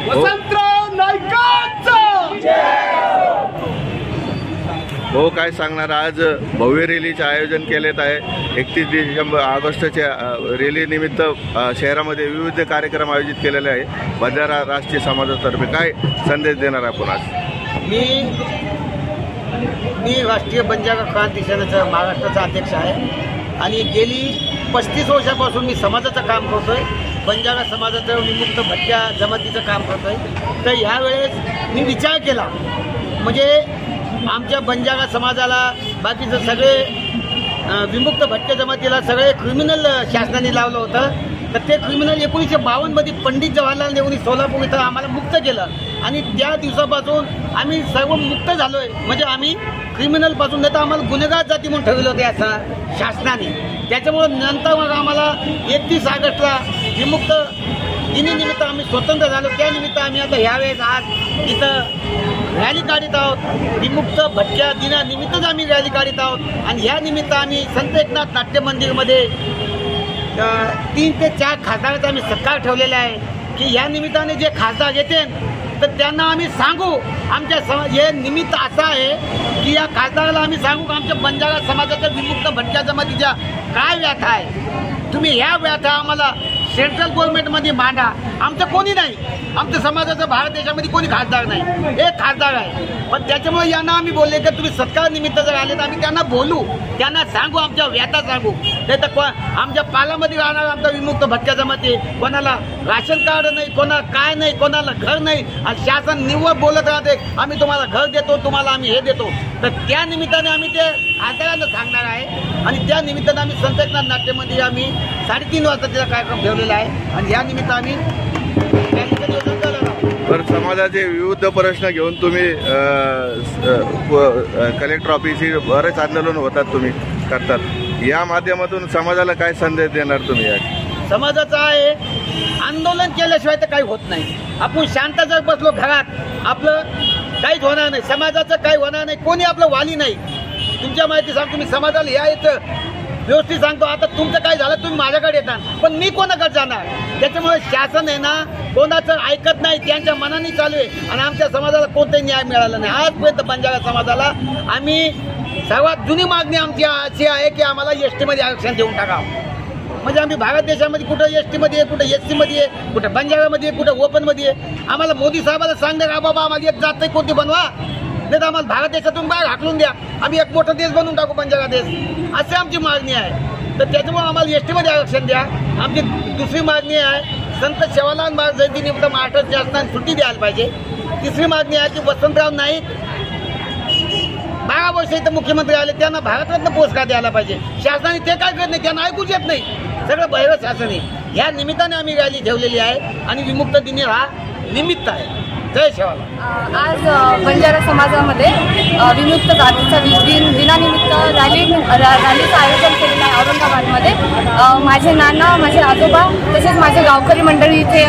वसंतराव नाईकांचा हो, काय सांगणार? आज भव्य रॅलीचे आयोजन केलेत आहे. 31 ऑगस्टच्या रॅली निमित्त शहरामध्ये विविध कार्यक्रम आयोजित केलेले आहे. बंजारा राष्ट्रीय समाजातर्फे काय संदेश देणार आपण आज? मी राष्ट्रीय बंजारा क्रांती सेनेचा महाराष्ट्राचा अध्यक्ष आहे आणि गेली 35 वर्षापासून मी समाजाचं काम करतोय. बंजारा समाजाचं विमुक्त भटक्या जमातीचं काम करतोय. तर ह्यावेळेस मी विचार केला, म्हणजे आमच्या बंजारा समाजाला बाकीचं सगळे विमुक्त भटक्या जमातीला सगळे क्रिमिनल शासनाने लावलं होतं. तर ते क्रिमिनल 1952मध्ये पंडित जवाहरलाल नेहरूंनी सोलापूर इथं आम्हाला मुक्त केलं आणि त्या दिवसापासून आम्ही सर्व मुक्त झालो आहे. म्हणजे आम्ही क्रिमिनलपासून नाही तर आम्हाला गुन्हेगार जाती म्हणून ठरवलं होतं असं शासनाने. त्याच्यामुळं नंतर मग आम्हाला 31 ऑगस्टला विमुक्त दिनानिमित्त आम्ही स्वतंत्र झालो. त्यानिमित्त आम्ही आता ह्यावेळेस आज इथं रॅली काढत आहोत. विमुक्त भटक्या दिनानिमित्तच आम्ही रॅली काढत आहोत आणि ह्या निमित्त आम्ही संत एकनाथ नाट्य मंदिरमध्ये 3 ते 4 खासदारांचा आम्ही सत्कार ठेवलेला आहे की या निमित्ताने जे खासदार येते तर त्यांना आम्ही सांगू, आमच्या हे निमित्त असं आहे की या खासदाराला आम्ही सांगू की आमच्या बंजारा समाजाच्या विमुक्त भटक्या जमातीच्या काय व्याख्या आहे. तुम्ही ह्या व्याख्या आम्हाला सेंट्रल गव्हर्नमेंटमध्ये मांडा. आमचं कोणी नाही, आमच्या समाजाचं भारत देशामध्ये कोणी खासदार नाही, एक खासदार आहे. पण त्याच्यामुळे यांना आम्ही बोलले की तुम्ही सत्कार निमित्त जर आले तर आम्ही त्यांना बोलू, त्यांना सांगू, आमच्या व्यथा सांगू. नाही तर आमच्या पालामध्ये राहणार आमचा विमुक्त भटक्या जमाती, कोणाला राशन कार्ड नाही, कोणाला काय नाही, कोणाला घर नाही आणि शासन निव्वळ बोलत राहते आम्ही तुम्हाला घर देतो, तुम्हाला आम्ही हे देतो. तर त्या निमित्ताने आम्ही ते खासदारांना सांगणार आहे आणि त्या निमित्ताने आम्ही संत एकनाथ नाट्य मंदिर आम्ही 3:30 वाजता त्याचा कार्यक्रम ठेवलेला आहे आणि या निमित्त आम्ही तर समाजाचे विविध प्रश्न घेऊन तुम्ही कलेक्टर ऑफिसची बरेच आंदोलन होतात, तुम्ही करतात. या माध्यमातून समाजाला काय संदेश देणार तुम्ही? समाजाचा आहे आंदोलन केल्याशिवाय तर काही होत नाही. आपण शांत जर बसलो घरात आपलं काहीच होणार नाही, समाजाचं काही होणार नाही, कोणी आपलं वाली नाही. तुमच्या माहिती सांगतो मी, समाजाला या येतं व्यवस्थित सांगतो. आता तुमचं काय झालं तुम्ही माझ्याकडे येतात, पण मी कोणाकडे जाणार? त्याच्यामुळे शासन आहे ना कोणाचं ऐकत नाही, त्यांच्या मनाने चालू आहे आणि आमच्या समाजाला कोणताही न्याय मिळाला नाही आजपर्यंत. बंजारा समाजाला आम्ही सर्वात जुनी मागणी आमची अशी आहे की आम्हाला ST मध्ये आरक्षण देऊन टाकावं. म्हणजे आम्ही भारत देशामध्ये कुठं ST मध्ये आहे, कुठं SC मध्ये आहे, कुठं बंजारामध्ये आहे, कुठं ओपन मध्ये आहे. आम्हाला मोदी साहेबाला सांगणार का बाबा आम्हाला एक जात कोणती बनवा, नाही तर आम्हाला भारत देशातून बाहेर हाकलून द्या, आम्ही एक मोठा देश बनवून टाकू बंजारा देश, अशी आमची मागणी आहे. तर त्याच्यामुळे आम्हाला ST मध्ये आरक्षण द्या. आमची दुसरी मागणी आहे संत सेवालाल महाराज जयंतीनिमित्त महाराष्ट्र शासनाने सुट्टी द्यायला पाहिजे. तिसरी मागणी आहे की वसंतराव नाईक 12 वर्ष इथं मुख्यमंत्री आले, त्यांना भारतरत्न पुरस्कार द्यायला पाहिजे. शासनाने ते काय करत नाही, त्यांना ऐकूच येत नाही, सगळं बहिरं शासन आहे. या निमित्ताने आम्ही रॅली ठेवलेली आहे आणि विमुक्त दिनी हा निमित्त आहे. जय शिवाला. आज बंजारा समाजामध्ये विमुक्त जातीचा दिनानिमित्त रॅलीचं आयोजन केलेलं आहे औरंगाबादमध्ये. माझे नाना, माझे आजोबा तसेच माझे गावकरी मंडळी इथे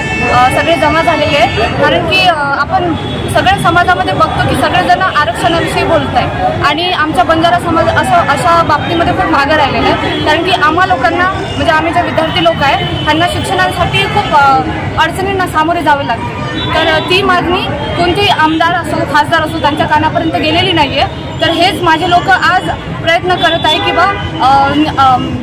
सगळे जमा झालेले आहेत. कारण की आपण सगळ्या समाजामध्ये बघतो की सगळेजण आरक्षणाविषयी बोलत आहे आणि आमच्या बंजारा समाज अशा बाबतीमध्ये खूप मागे राहिलेला आहे. कारण की आम्हा लोकांना म्हणजे आम्ही जे विद्यार्थी लोक आहे त्यांना शिक्षणासाठी खूप अडचणींना सामोरे जावे लागते. तर ती मागणी कोणतेही आमदार असो खासदार असो त्यांच्या कानापर्यंत गेलेली नाही आहे. तर हेच माझे लोक आज प्रयत्न करत आहे की बा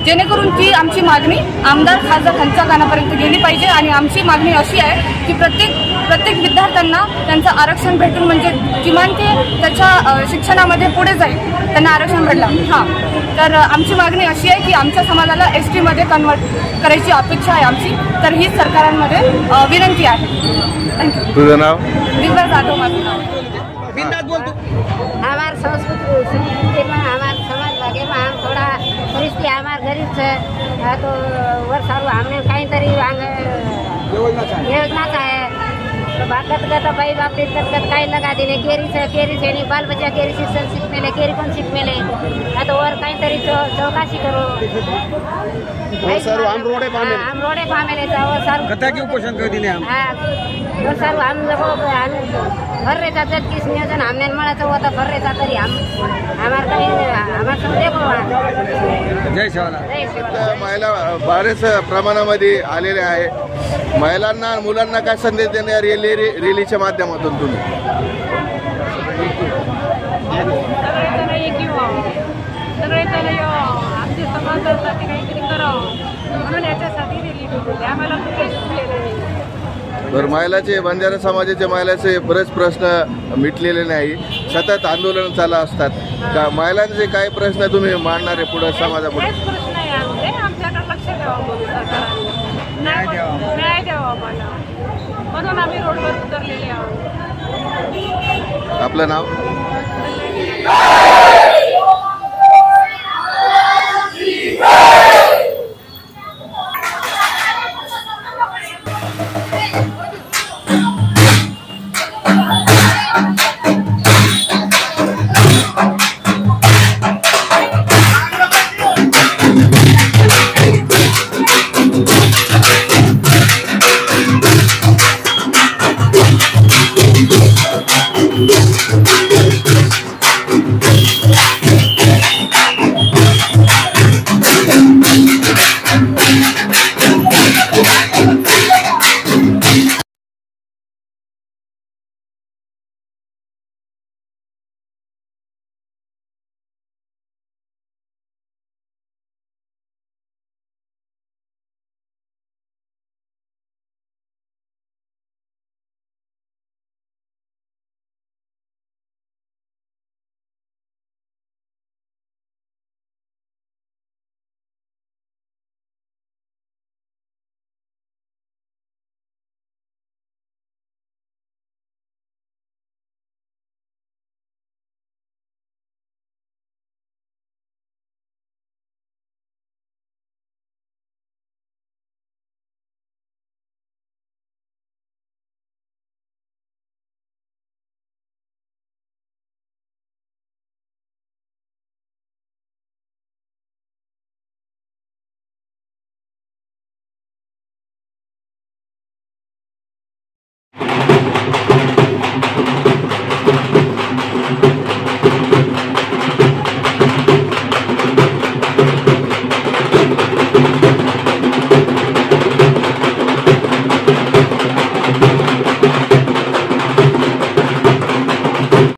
जेणेकरून ती आमची मागणी आमदार खासदार त्यांच्या कानापर्यंत गेली पाहिजे. आणि आमची मागणी अशी आहे की प्रत्येक विद्यार्थ्यांना त्यांचं आरक्षण भेटून म्हणजे किमान ते त्याच्या शिक्षणामध्ये पुढे जाईल, त्यांना आरक्षण भेटलं. हां, तर आमची मागणी अशी आहे की आमच्या समाजाला ST मध्ये कन्वर्ट करायची अपेक्षा आहे आमची. तर हीच सरकारांमध्ये विनंती आहे. थँक्यू. तुझं नाव? दिव्या जाधव माझं नाव. बिंदास बोल तू. हमार संस्कृति में हमार समाज लगे में हम थोड़ा परिस्थिति हमार गरीब से तो वर्ष सारू हमने कहीं तरी योजना का है तो बात करता भाई बाप तक कहीं लगा देने केरी से नहीं बाल बच्चा केरी शिक्षण सीख मिले केरी कौन सीख मिले या तो और कहीं तरी चौकासी करो. हम रोडे पामेले और सारू कथा की उपोषण कर दिने हम. हाँ और सारू हम लोग घर रहता था किस नियोजन हमने मला तो होता घर रहता तरी हम हमार कहीं हमार सब देखो. जय शिवाला. जय शिवाला. महिला बरेच प्रमाणामध्ये आलेले आहे. महिलांना मुलांना काय संदेश देणार रॅलीच्या माध्यमातून तुम्ही? सगळेजण एकी व्हावं, सगळेजण आमच्या समाजासाठी काहीतरी करावं म्हणून याच्यासाठी रॅली ठेवली. आम्हाला कुठे सुटलेलं नाही. बरं, महिलाचे बंजारा समाजाचे महिलाचे बरेच प्रश्न मिटलेले नाही, सतत आंदोलन चालू असतात. का महिलांचे काय प्रश्न तुम्ही मांडणार आहे पुढे समाजापुढे? काहीच प्रश्न आहे आमच्याकडे लक्ष द्यावं म्हणून सरकारने. न्याय द्यावा आम्हाला, म्हणून आम्ही रोडवर उतरलेले आहोत. आपलं नाव?